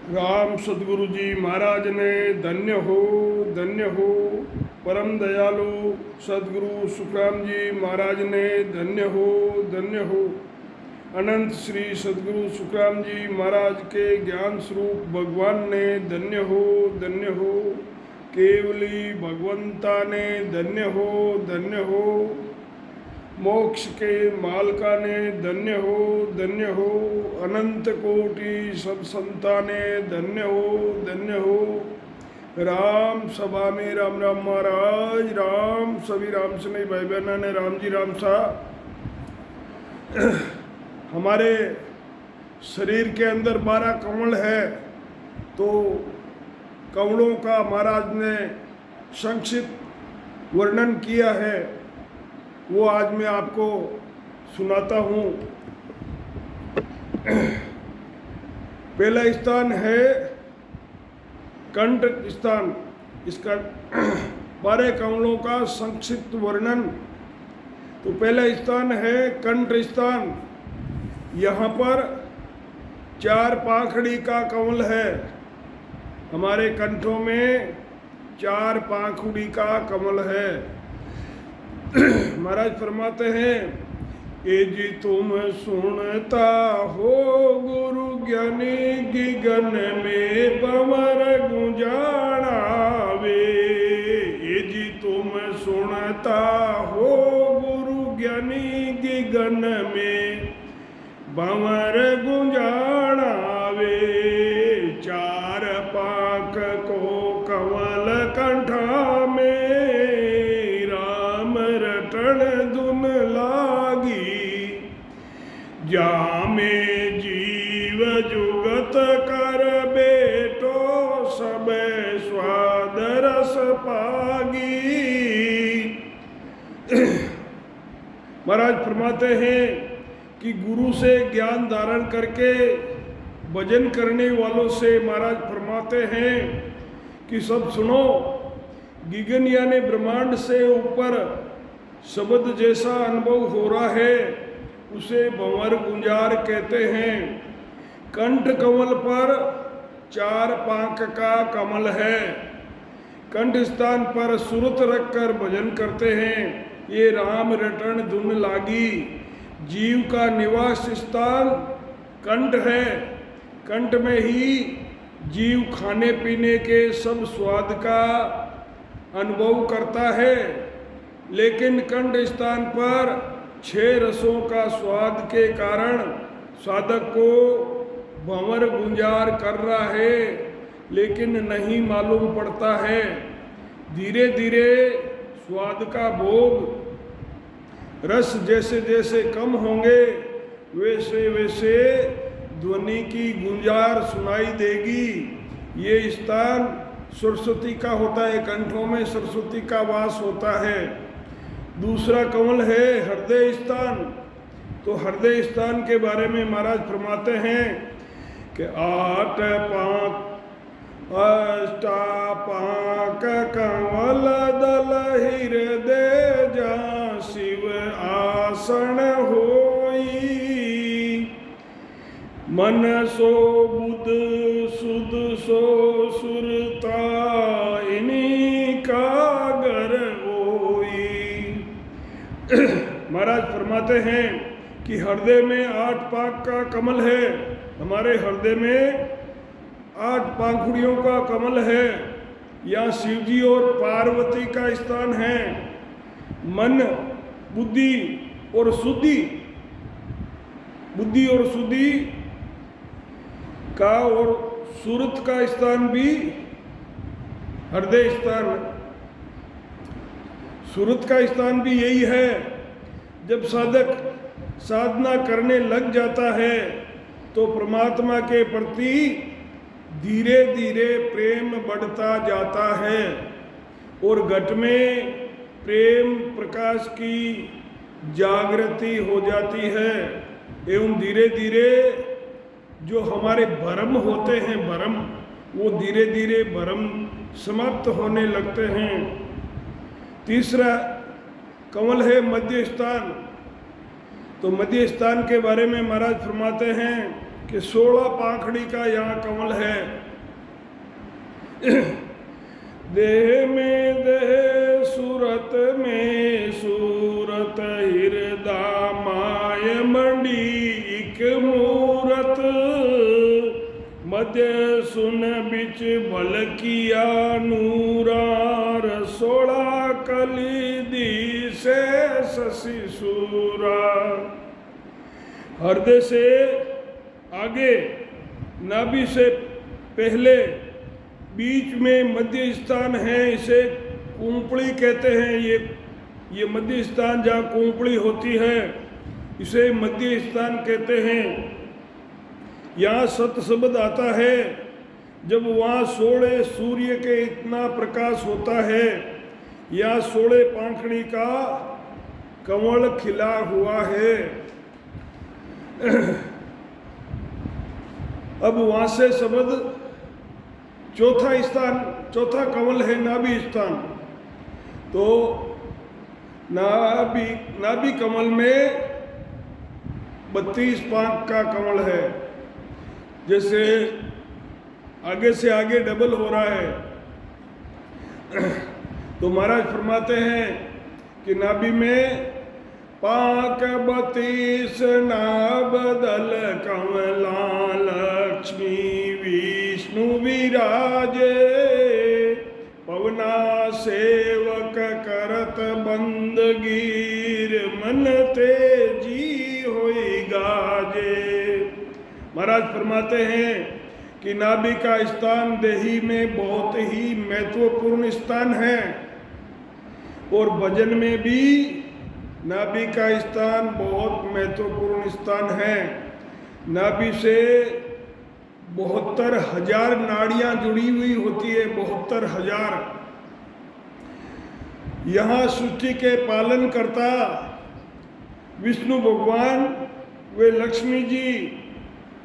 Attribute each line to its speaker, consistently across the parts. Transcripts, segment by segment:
Speaker 1: राम सदगुरु जी महाराज ने धन्य हो परम दयालु सदगुरु सुखराम जी महाराज ने धन्य हो अनंत श्री सदगुरु सुखराम जी महाराज के ज्ञान स्वरूप भगवान ने धन्य हो केवली भगवंता ने धन्य हो मोक्ष के मालका ने धन्य हो अनंत कोटि सब संताने धन्य हो राम सभा में राम राम महाराज राम सभी राम से नहीं भाई बहना ने राम जी राम सा। हमारे शरीर के अंदर 12 कमल है, तो कमलों का महाराज ने संक्षिप्त वर्णन किया है, वो आज मैं आपको सुनाता हूँ। पहला स्थान है कंठ स्थान, इसका 12 कमलों का संक्षिप्त वर्णन। तो पहला स्थान है कंठ स्थान। यहाँ पर 4 पाखड़ी का कमल है। हमारे कंठों में 4 पाखड़ी का कमल है। महाराज फरमाते हैं, ए जी तुम सुनता हो गुरु ज्ञानी गगन में पवर गुंजावे। ए जी तुम सुनता हो गुरु ज्ञानी गगन में पवर गुंजावे। 4 पाक को कमल कंठा में धुन लागी। जामे जीव जुगत कर बेटो सब स्वाद रस पागी। महाराज फरमाते हैं कि गुरु से ज्ञान धारण करके भजन करने वालों से महाराज फरमाते हैं कि सब सुनो, गगन यानी ब्रह्मांड से ऊपर शब्द जैसा अनुभव हो रहा है उसे भंवर गुंजार कहते हैं। कंठ कमल पर 4 पांख का कमल है। कंठ स्थान पर सुरत रखकर भजन करते हैं। ये राम रटन धुन लागी। जीव का निवास स्थान कंठ है। कंठ में ही जीव खाने पीने के सब स्वाद का अनुभव करता है, लेकिन कंठ स्थान पर 6 रसों का स्वाद के कारण साधक को भंवर गुंजार कर रहा है, लेकिन नहीं मालूम पड़ता है। धीरे धीरे स्वाद का भोग रस जैसे जैसे कम होंगे वैसे वैसे ध्वनि की गुंजार सुनाई देगी। ये स्थान सरस्वती का होता है, कंठों में सरस्वती का वास होता है। दूसरा कमल है हृदय स्थान। तो हृदय स्थान के बारे में महाराज फरमाते हैं कि 8 पांख अष्टापांक कमल दल हृदय जा शिव आसन होई। मन सो बुध सुध सो सुरता इन्हीं का घर महाराज फरमाते हैं कि हृदय में 8 पाक का कमल है। हमारे हृदय में 8 पाखुड़ियों का कमल है। यहाँ शिवजी और पार्वती का स्थान है। मन, बुद्धि और शुद्धि का और सूरत का स्थान भी हृदय स्थान, सूरत का स्थान भी यही है। जब साधक साधना करने लग जाता है तो परमात्मा के प्रति धीरे धीरे प्रेम बढ़ता जाता है और घट में प्रेम प्रकाश की जागृति हो जाती है। एवं धीरे धीरे जो हमारे भ्रम होते हैं, भ्रम, वो धीरे धीरे भ्रम समाप्त होने लगते हैं। तीसरा कमल है मध्य स्थान। तो मध्य स्थान के बारे में महाराज फरमाते हैं कि 16 पाखड़ी का यहाँ कमल है। देह में देह सूरत में सूरत हृदय माय मंडी एक मूरत मध्य सुन बिच भल किया नूरार 16 कली दी से शशि सूरा। हृदय से आगे, नाभि से पहले, बीच में मध्य स्थान है, इसे कुंपड़ी कहते हैं। ये मध्य स्थान जहाँ कुंपड़ी होती है इसे मध्य स्थान कहते हैं। यहाँ सत शब्द आता है जब वहाँ 16 सूर्य के इतना प्रकाश होता है। यहाँ 16 पाखड़ी का कमल खिला हुआ है। अब वहाँ से शब्द चौथा स्थान, चौथा कमल है नाभि स्थान। तो नाभि कमल में 32 पांख का कमल है। जैसे आगे से आगे डबल हो रहा है। तो महाराज फरमाते हैं कि नाभि में पाक 32 नाभ दल कमला लक्ष्मी विष्णु विराजे पवना सेवक करत बंदगीर मन तेजी होई गाजे। महाराज फरमाते हैं कि नाभि का स्थान देही में बहुत ही महत्वपूर्ण स्थान है और भजन में भी नाभि का स्थान बहुत महत्वपूर्ण स्थान है। नाभि से 72,000 नाड़ियां जुड़ी हुई होती है। 72,000। यहाँ सृष्टि के पालन करता विष्णु भगवान वे लक्ष्मी जी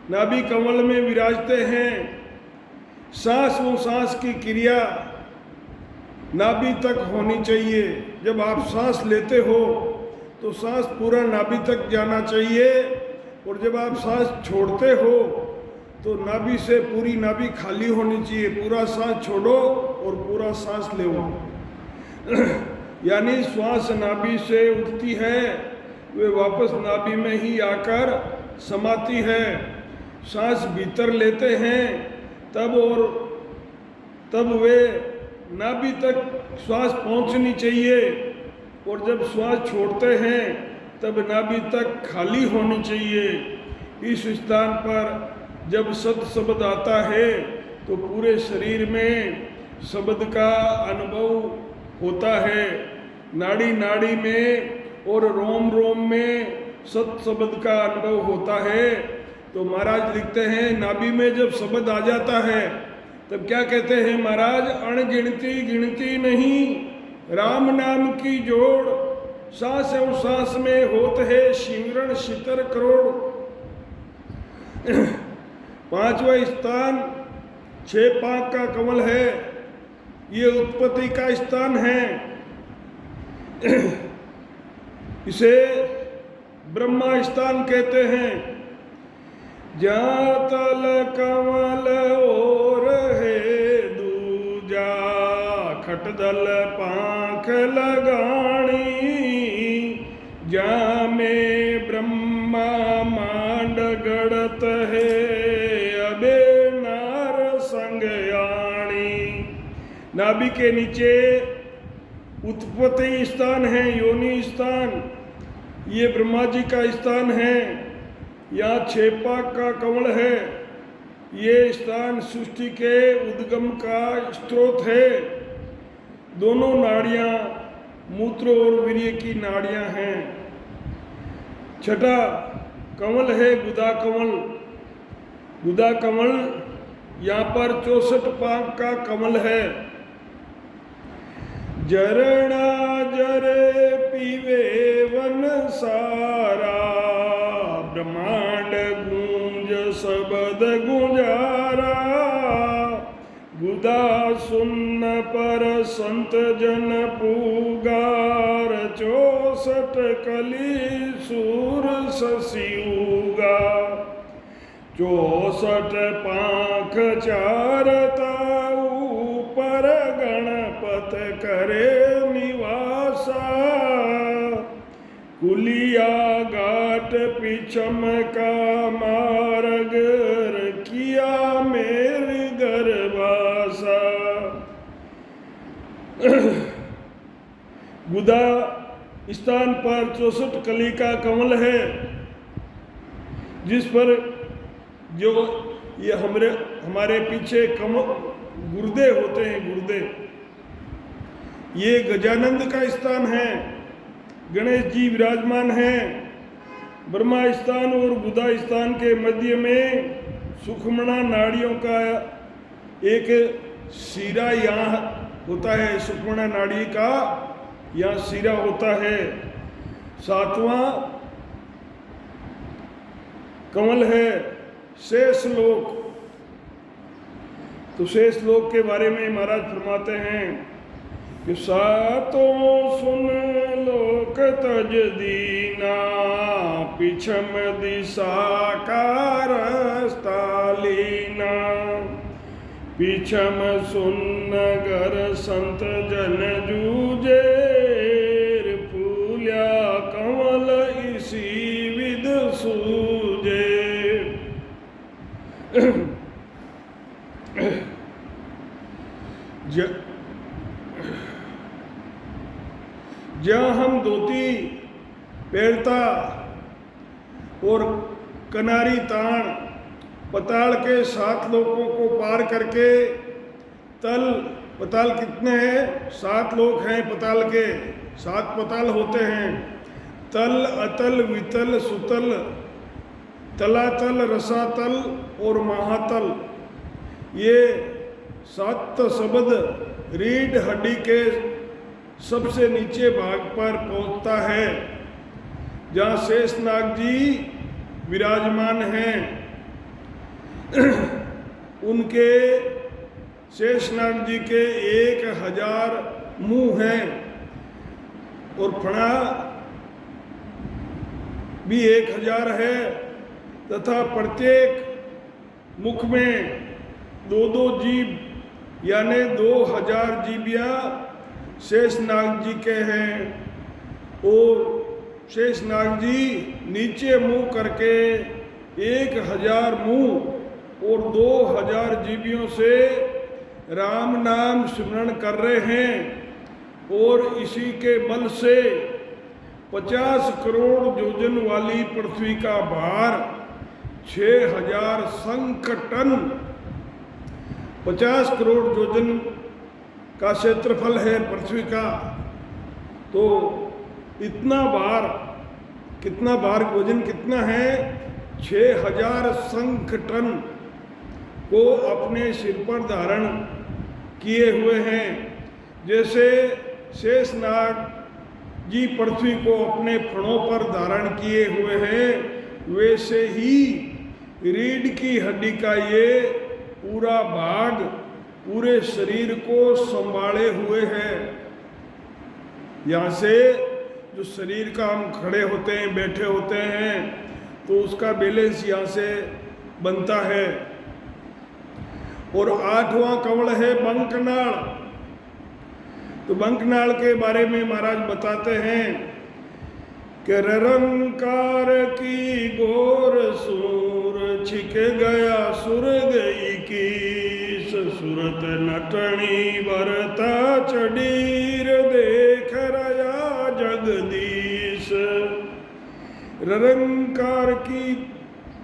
Speaker 1: नाभि कमल में विराजते हैं। सांस व सांस की क्रिया नाभि तक होनी चाहिए। जब आप सांस लेते हो तो सांस पूरा नाभि तक जाना चाहिए और जब आप सांस छोड़ते हो तो नाभि से पूरी नाभि खाली होनी चाहिए। पूरा सांस छोड़ो और पूरा सांस ले। यानी श्वास नाभि से उठती है, वे वापस नाभि में ही आकर समाती है। सांस भीतर लेते हैं तब वे नाभि तक श्वास पहुंचनी चाहिए और जब श्वास छोड़ते हैं तब नाभि तक खाली होनी चाहिए। इस स्थान पर जब सत शब्द आता है तो पूरे शरीर में शब्द का अनुभव होता है। नाड़ी नाड़ी में और रोम रोम में सत शब्द का अनुभव होता है। तो महाराज लिखते हैं नाभि में जब शब्द आ जाता है तब क्या कहते हैं महाराज, अणगिनती गिनती नहीं राम नाम की जोड़, सांस और सांस में होत है सिमरण सितर करोड़। 5वां स्थान 6 पांख का कमल है। ये उत्पत्ति का स्थान है। इसे ब्रह्मा स्थान कहते हैं। जहाँ तल कमल और है दूजा खटदल पांख लगाणी, जहाँ में ब्रह्मा मांड गड़त है अबे नार संगयाणी। नाभि के नीचे उत्पत्ति स्थान है, योनि स्थान। ये ब्रह्मा जी का स्थान है। यहाँ 6 पांख का कमल है। ये स्थान सृष्टि के उद्गम का स्रोत है। दोनों नाड़ियाँ मूत्र और वीर्य की नाड़ियाँ हैं। 6ठा कमल है गुदा कमल। गुदा कमल यहाँ पर 64 पांख का कमल है। जरना जरे पीवे वन सारा, ब्रह्मांड गूंज शब्द गुंजारा। गुदा सुन्न पर संत जन पुगार, 64 कली सूर शशिउगा। 64 पांख चारता ऊपर गणपत करे निवासा, कुलिया घाट पिछम का मार्ग किया मेरे गर्भासा। गुदा स्थान पर 64 कली का कमल है, जिस पर जो ये हमारे पीछे गुर्दे होते हैं, गुर्दे, ये गजानंद का स्थान है। गणेश जी विराजमान हैं। ब्रह्मा स्थान और बुधा स्थान के मध्य में सुखमणा नाड़ियों का एक सिरा यहाँ होता है। सुखमणा नाड़ी का यहाँ सिरा होता है। 7वां कमल है शेषलोक। तो शेषलोक के बारे में महाराज फरमाते हैं कि सातों सुन लोक तज दीना, पिछम दिशा का रास्ता लीना, पिछम सुन नगर संत जन जूझे, फूल्या कमल इसी विद सूझे। जहाँ हम धोती पहनता और कनारी ताण पताल के 7 लोकों को पार करके पताल कितने हैं? 7 लोक हैं पताल के। 7 पताल होते हैं। तल, अतल, वितल, सुतल, तलातल, रसातल और महातल। ये 7 शब्द रीढ़ हड्डी के सबसे नीचे भाग पर पहुंचता है, जहाँ शेषनाग जी विराजमान हैं। उनके शेषनाग जी के 1000 मुंह हैं और फणा भी 1000 है, तथा प्रत्येक मुख में 2-2 जीभ यानी 2000 जीभियाँ शेषनाग जी के हैं। और शेषनाग जी नीचे मुंह करके 1000 मुंह और 2000 जीभियों से राम नाम स्मरण कर रहे हैं। और इसी के बल से 50 करोड़ योजन वाली पृथ्वी का भार 6000 शंख टन, 50 करोड़ योजन का क्षेत्रफल है पृथ्वी का। तो इतना भार, कितना भार, वजन कितना है? 6000 शंख टन को अपने सिर पर धारण किए हुए हैं। जैसे शेषनाग जी पृथ्वी को अपने फणों पर धारण किए हुए हैं, वैसे ही रीढ़ की हड्डी का ये पूरा भाग पूरे शरीर को संभाले हुए है। यहाँ से जो शरीर का हम खड़े होते हैं, बैठे होते हैं, तो उसका बैलेंस यहाँ से बनता है। और 8वां कमल है बंकनाल। तो बंकनाल के बारे में महाराज बताते हैं कि ररंकार की गोर सूर छिक गया सुरग इकीस, सुरत नटनी बरता चडीर देख रया जगदीश।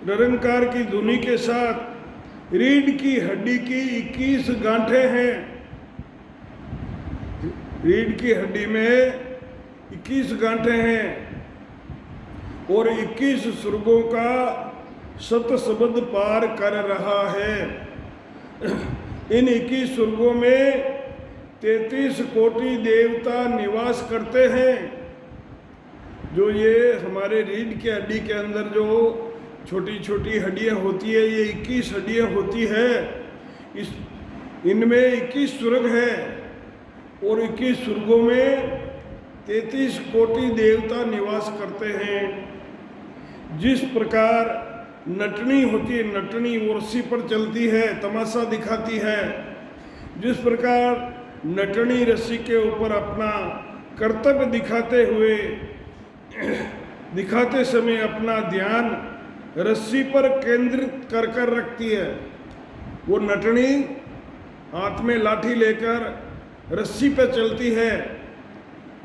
Speaker 1: ररंकार की धुनी के साथ रीढ़ की हड्डी की 21 गांठें हैं। रीढ़ की हड्डी में 21 गांठें हैं और 21 सुर्गों का शब्द पार कर रहा है। इन 21 सुर्गों में 33 कोटि देवता निवास करते हैं। जो ये हमारे रीढ़ की हड्डी के अंदर जो छोटी छोटी हड्डियाँ होती है, ये 21 हड्डियाँ होती है। इनमें 21 सुर्ग है और 21 सुर्गों में 33 कोटि देवता निवास करते हैं। जिस प्रकार नटनी होती है, नटनी वो रस्सी पर चलती है, तमाशा दिखाती है। जिस प्रकार नटनी रस्सी के ऊपर अपना कर्तव्य दिखाते समय अपना ध्यान रस्सी पर केंद्रित कर रखती है। वो नटनी हाथ में लाठी लेकर रस्सी पर चलती है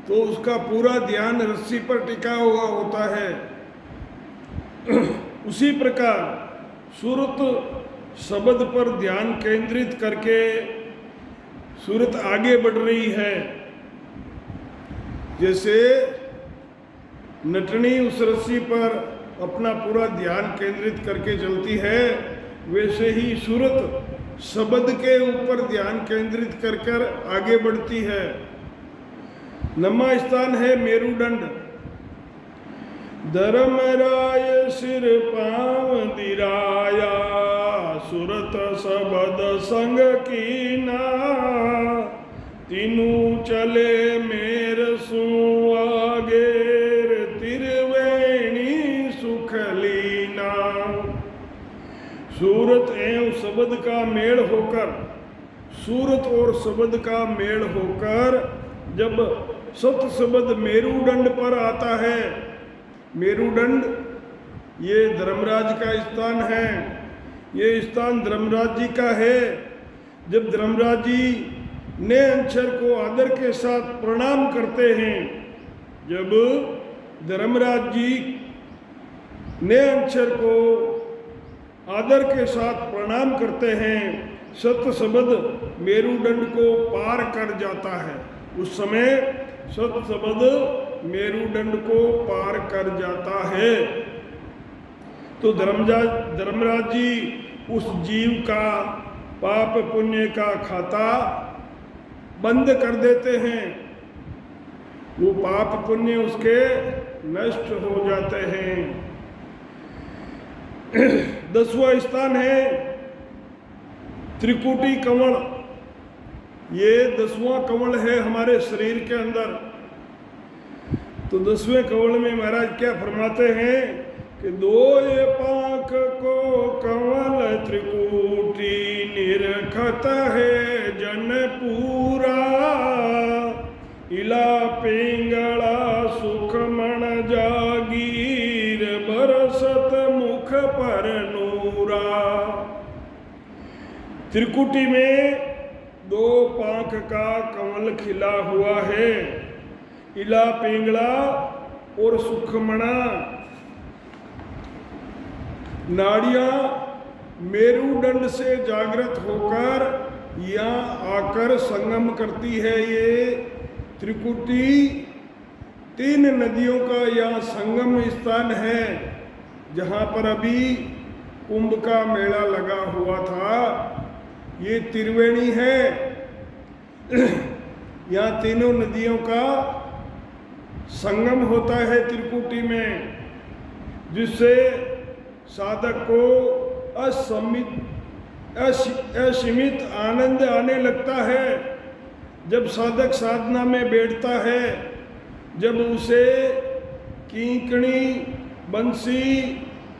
Speaker 1: तो उसका पूरा ध्यान रस्सी पर टिका हुआ होता है। उसी प्रकार सूरत शब्द पर ध्यान केंद्रित करके सूरत आगे बढ़ रही है। जैसे नटनी उस रस्सी पर अपना पूरा ध्यान केंद्रित करके चलती है, वैसे ही सूरत शब्द के ऊपर ध्यान केंद्रित कर आगे बढ़ती है। नवा स्थान है मेरुदंड। धर्मराय सिर पांव दिराया, सूरत शब्द संग कीना, तीनू चले मेर सु आगेर, तिरवेणी सुख लीना। सूरत एवं शब्द का मेल होकर, सूरत और शब्द का मेल होकर जब सत शब्द मेरुदंड पर आता है, मेरुदंड ये धर्मराज का स्थान है, ये स्थान धर्मराज जी का है। जब धर्मराज जी ने अक्षर को आदर के साथ प्रणाम करते हैं, जब धर्मराज जी ने अक्षर को आदर के साथ प्रणाम करते हैं, सत शब्द मेरुदंड को पार कर जाता है। उस समय सत शब्द मेरुदंड को पार कर जाता है। तो धर्मराज जी उस जीव का पाप पुण्य का खाता बंद कर देते हैं, वो पाप पुण्य उसके नष्ट हो जाते हैं। 10वां स्थान है त्रिकुटी कमल। ये 10वां कमल है हमारे शरीर के अंदर। तो 10वें कमल में महाराज क्या फरमाते हैं कि दो ये पाक को कमल त्रिकुटी निरखत है जन पूरा, इला पिंगला सुख मन जागीर बरसत मुख पर नूरा। त्रिकुटी में 2 पांख का कमल खिला हुआ है, इला पिंगला और सुखमणा। नाड़ियां मेरुदंड से जागृत होकर यहाँ आकर संगम करती है। ये त्रिकुटी 3 नदियों का यहाँ संगम स्थान है, जहाँ पर अभी कुंभ का मेला लगा हुआ था। ये त्रिवेणी है, यहाँ तीनों नदियों का संगम होता है त्रिकुटी में, जिससे साधक को असीमित आनंद आने लगता है। जब साधक साधना में बैठता है, जब उसे कींकणी, बंसी,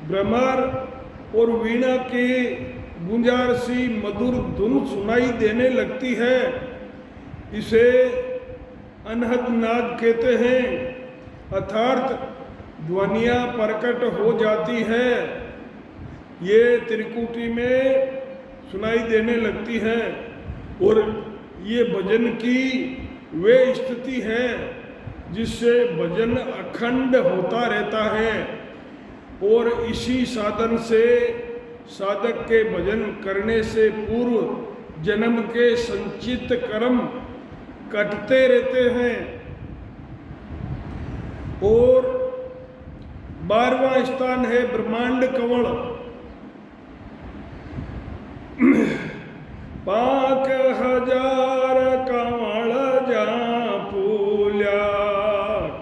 Speaker 1: भ्रमर और वीणा की गुंजार सी मधुर धुन सुनाई देने लगती है, इसे अनहद नाद कहते हैं। अर्थात ध्वनियाँ प्रकट हो जाती है, ये त्रिकुटी में सुनाई देने लगती है। और ये भजन की वे स्थिति है जिससे भजन अखंड होता रहता है। और इसी साधन से साधक के भजन करने से पूर्व जन्म के संचित कर्म कटते रहते हैं। और 12वां स्थान है ब्रह्मांड कंवल। पाक हजार कंवल जा फूल्या,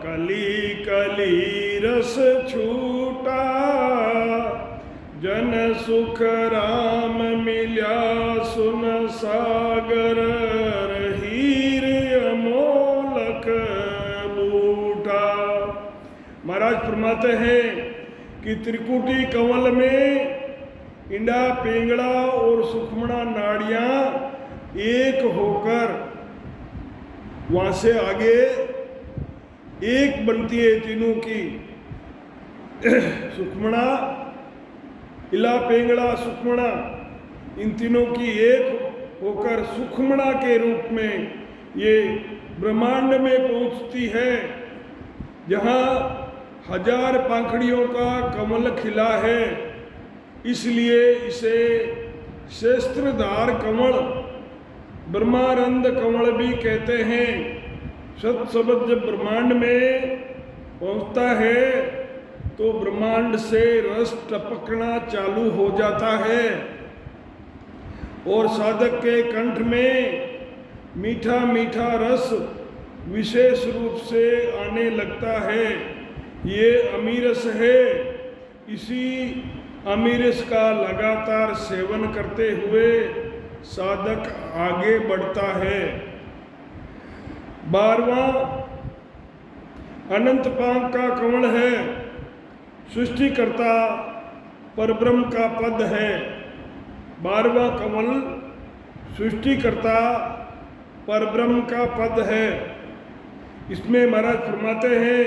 Speaker 1: कली कली रस छूटा, जन सुख राम मिल्या सुन सागर, हीर अमोलक बूटा। महाराज फरमाते हैं कि त्रिकुटी कमल में इंडा पिंगला और सुखमणा नाड़ियां एक होकर वहां से आगे एक बनती है तीनों की। सुखमणा, इला पिंगला, सुखमणा, इन तीनों की एक होकर सुखमणा के रूप में ये ब्रह्मांड में पहुंचती है, जहां 1000 पंखड़ियों का कमल खिला है। इसलिए इसे शस्त्रधार कमल, ब्रह्मानंद कमल भी कहते हैं। सत शब्द जब ब्रह्मांड में पहुंचता है तो ब्रह्मांड से रस टपकना चालू हो जाता है और साधक के कंठ में मीठा मीठा रस विशेष रूप से आने लगता है। ये अमीरस है। इसी अमीरस का लगातार सेवन करते हुए साधक आगे बढ़ता है। 12वां अनंत पांक का कमल है। सृष्टिकर्ता परब्रह्म का पद है। 12वां कमल सृष्टिकर्ता परब्रह्म का पद है। इसमें महाराज फरमाते हैं,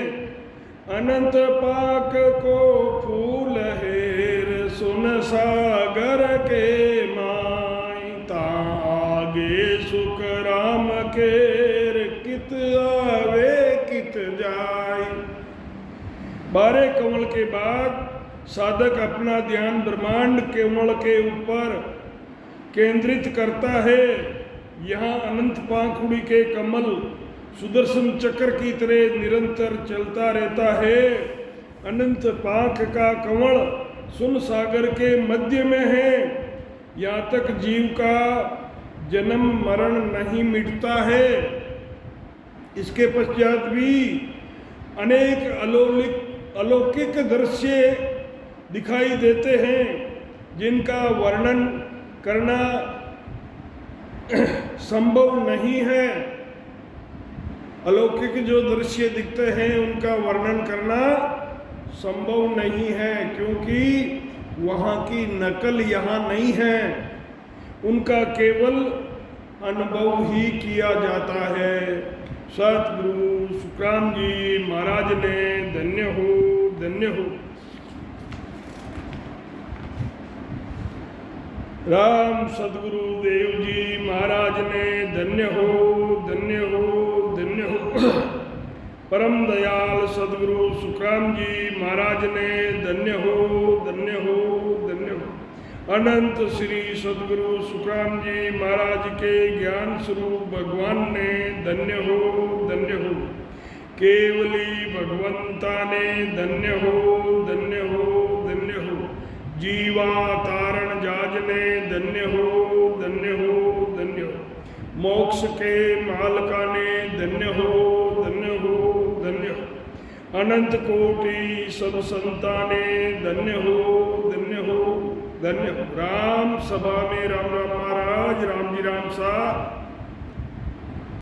Speaker 1: अनंत पाक को फूल हेर सुन सागर के माई, तागे सुख राम केर कित आवे कित जाय। 12 कमल के बाद साधक अपना ध्यान ब्रह्मांड कमल के ऊपर केंद्रित करता है। यहाँ अनंत पाखुड़ी के कमल सुदर्शन चक्र की तरह निरंतर चलता रहता है। अनंत पाख का कमल सुन सागर के मध्य में है। यहाँ तक जीव का जन्म मरण नहीं मिटता है। इसके पश्चात भी अनेक अलौकिक दृश्य दिखाई देते हैं, जिनका वर्णन करना संभव नहीं है। अलौकिक जो दृश्य दिखते हैं उनका वर्णन करना संभव नहीं है, क्योंकि वहाँ की नकल यहाँ नहीं है। उनका केवल अनुभव ही किया जाता है। सतगुरु सुखराम जी महाराज ने धन्य हो, धन्य हो। राम सदगुरु देव जी महाराज ने धन्य हो, धन्य हो, धन्य हो। परम दयाल सदगुरु सुखराम जी महाराज ने धन्य हो, धन्य हो, धन्य हो। अनंत श्री सदगुरु सुखराम जी महाराज के ज्ञान स्वरूप भगवान ने धन्य हो, धन्य हो। केवली भगवंता ने धन्य हो, धन्य हो, धन्य हो। जीवा तारण जाज ने धन्य हो, धन्य हो, धन्य हो। मोक्ष के मालका ने धन्य हो, धन्य हो, धन्य हो। अनंत कोटि सब संताने धन्य हो, धन्य हो, धन्य हो। राम सभा में राम राम महाराज, राम जी राम सा।